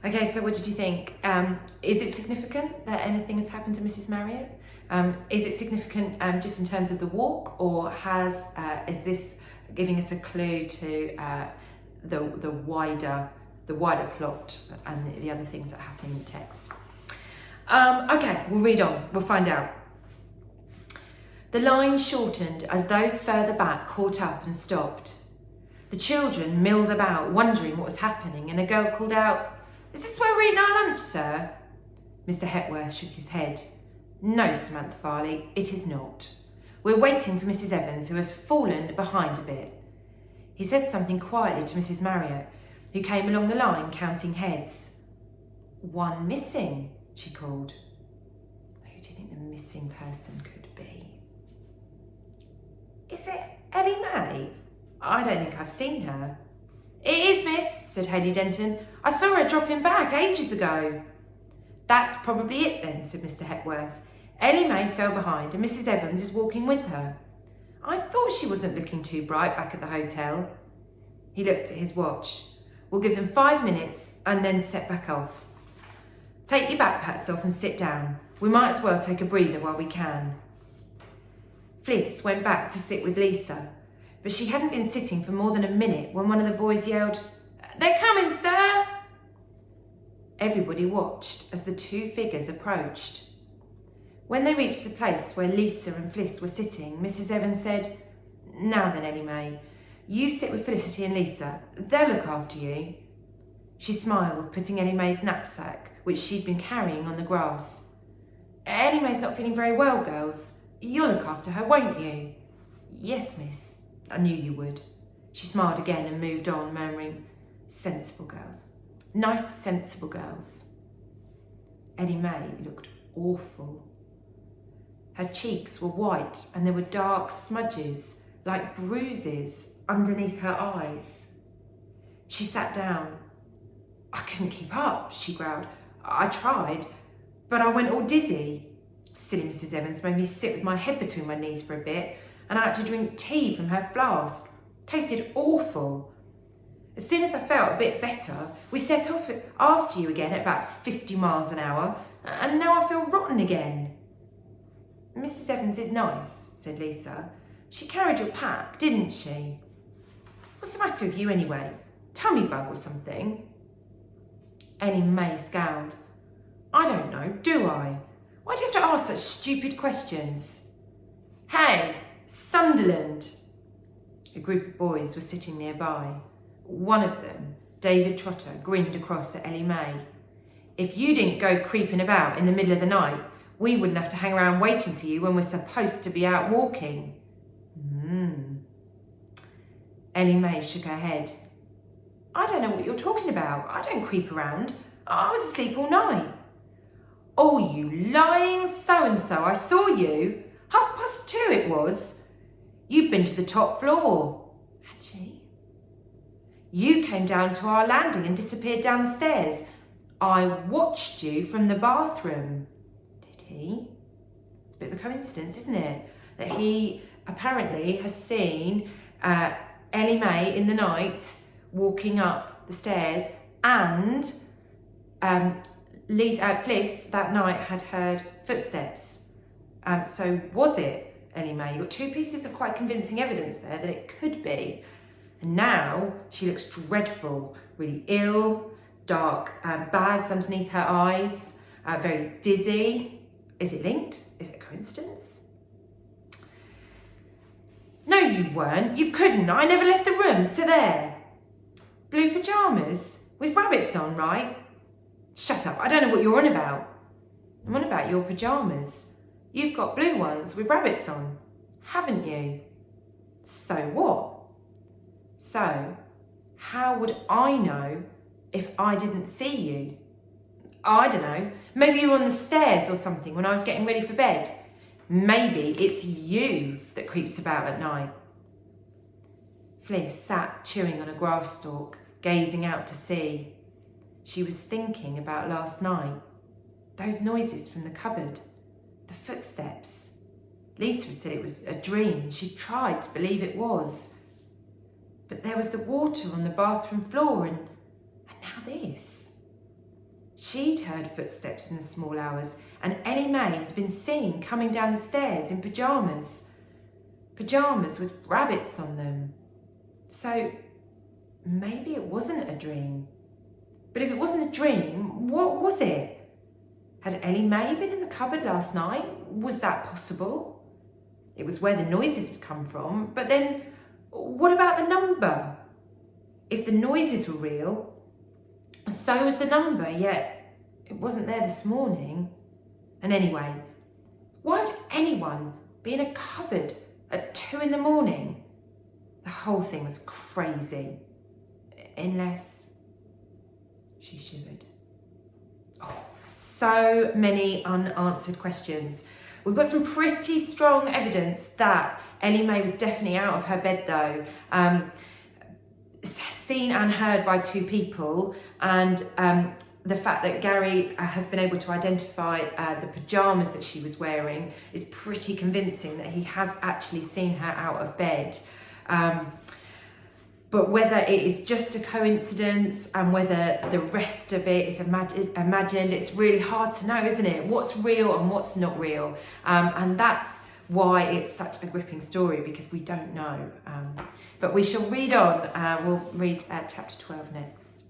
Okay, so what did you think? Is it significant that anything has happened to Mrs. Marriott? Is it significant just in terms of the walk, or is this giving us a clue to the wider plot and the other things that happen in the text? Okay, we'll read on. We'll find out. The line shortened as those further back caught up and stopped. The children milled about, wondering what was happening, and a girl called out, "Is this where we're eating our lunch, sir?" Mr. Hepworth shook his head. "No, Samantha Farley, it is not. We're waiting for Mrs. Evans, who has fallen behind a bit." He said something quietly to Mrs. Marriott, who came along the line counting heads. "One missing," she called. Who do you think the missing person could be? "Is it Ellie May? I don't think I've seen her." "It is, miss," said Hayley Denton. "I saw her dropping back ages ago." "That's probably it then," said Mr. Hepworth. "Ellie May fell behind and Mrs. Evans is walking with her. I thought she wasn't looking too bright back at the hotel." He looked at his watch. "We'll give them 5 minutes and then set back off. Take your backpacks off and sit down. We might as well take a breather while we can." Fliss went back to sit with Lisa, but she hadn't been sitting for more than a minute when one of the boys yelled, "They're coming, sir!" Everybody watched as the two figures approached. When they reached the place where Lisa and Fliss were sitting, Mrs. Evans said, "Now then, Ellie May, you sit with Felicity and Lisa. They'll look after you." She smiled, putting Ellie May's knapsack, which she'd been carrying, on the grass. "Ellie May's not feeling very well, girls. You'll look after her, won't you?" "Yes, miss. I knew you would." She smiled again and moved on, murmuring, "Sensible girls. Nice, sensible girls." Ellie May looked awful. Her cheeks were white and there were dark smudges, like bruises, underneath her eyes. She sat down. "I couldn't keep up," she growled. "I tried, but I went all dizzy. Silly Mrs. Evans made me sit with my head between my knees for a bit, and I had to drink tea from her flask. Tasted awful. As soon as I felt a bit better, we set off after you again at about 50 miles an hour, and now I feel rotten again." "Mrs. Evans is nice," said Lisa. "She carried your pack, didn't she? What's the matter with you anyway? Tummy bug or something?" Ellie May scowled. "I don't know, do I? Why do you have to ask such stupid questions?" "Hey, Sunderland!" A group of boys were sitting nearby. One of them, David Trotter, grinned across at Ellie May. "If you didn't go creeping about in the middle of the night, we wouldn't have to hang around waiting for you when we're supposed to be out walking." Ellie May shook her head. "I don't know what you're talking about. I don't creep around. I was asleep all night." "Oh, you lying so-and-so, I saw you. 2:30 it was. You'd been to the top floor." "Had she?" "You came down to our landing and disappeared down the stairs. I watched you from the bathroom." "Did he?" It's a bit of a coincidence, isn't it? That he apparently has seen Ellie May in the night walking up the stairs, and Fliss that night had heard footsteps. So was it Ellie May? You've got two pieces of quite convincing evidence there that it could be. And now she looks dreadful, really ill, dark bags underneath her eyes, very dizzy. Is it linked? Is it a coincidence? "No, you weren't. You couldn't. I never left the room, so there." "Blue pyjamas with rabbits on, right?" "Shut up. I don't know what you're on about." "I'm on about your pyjamas. You've got blue ones with rabbits on, haven't you?" "So what?" "So, how would I know if I didn't see you?" "I don't know. Maybe you were on the stairs or something when I was getting ready for bed. Maybe it's you that creeps about at night." Fliss sat chewing on a grass stalk, gazing out to sea. She was thinking about last night. Those noises from the cupboard. The footsteps. Lisa had said it was a dream. She tried to believe it was. But there was the water on the bathroom floor and now this. She'd heard footsteps in the small hours, and Ellie Mae had been seen coming down the stairs in pyjamas. Pyjamas with rabbits on them. So maybe it wasn't a dream. But if it wasn't a dream, what was it? Had Ellie Mae been in the cupboard last night? Was that possible? It was where the noises had come from, but then what about the number? If the noises were real, so was the number, yet it wasn't there this morning. And anyway, why would anyone be in a cupboard at 2 a.m? The whole thing was crazy. Unless she shivered. Oh, so many unanswered questions. We've got some pretty strong evidence that Ellie Mae was definitely out of her bed though. Seen and heard by 2 people, and the fact that Gary has been able to identify the pyjamas that she was wearing is pretty convincing that he has actually seen her out of bed. But whether it is just a coincidence and whether the rest of it is imagined, it's really hard to know, isn't it? What's real and what's not real. And that's why it's such a gripping story, because we don't know. But we shall read on. We'll read chapter 12 next.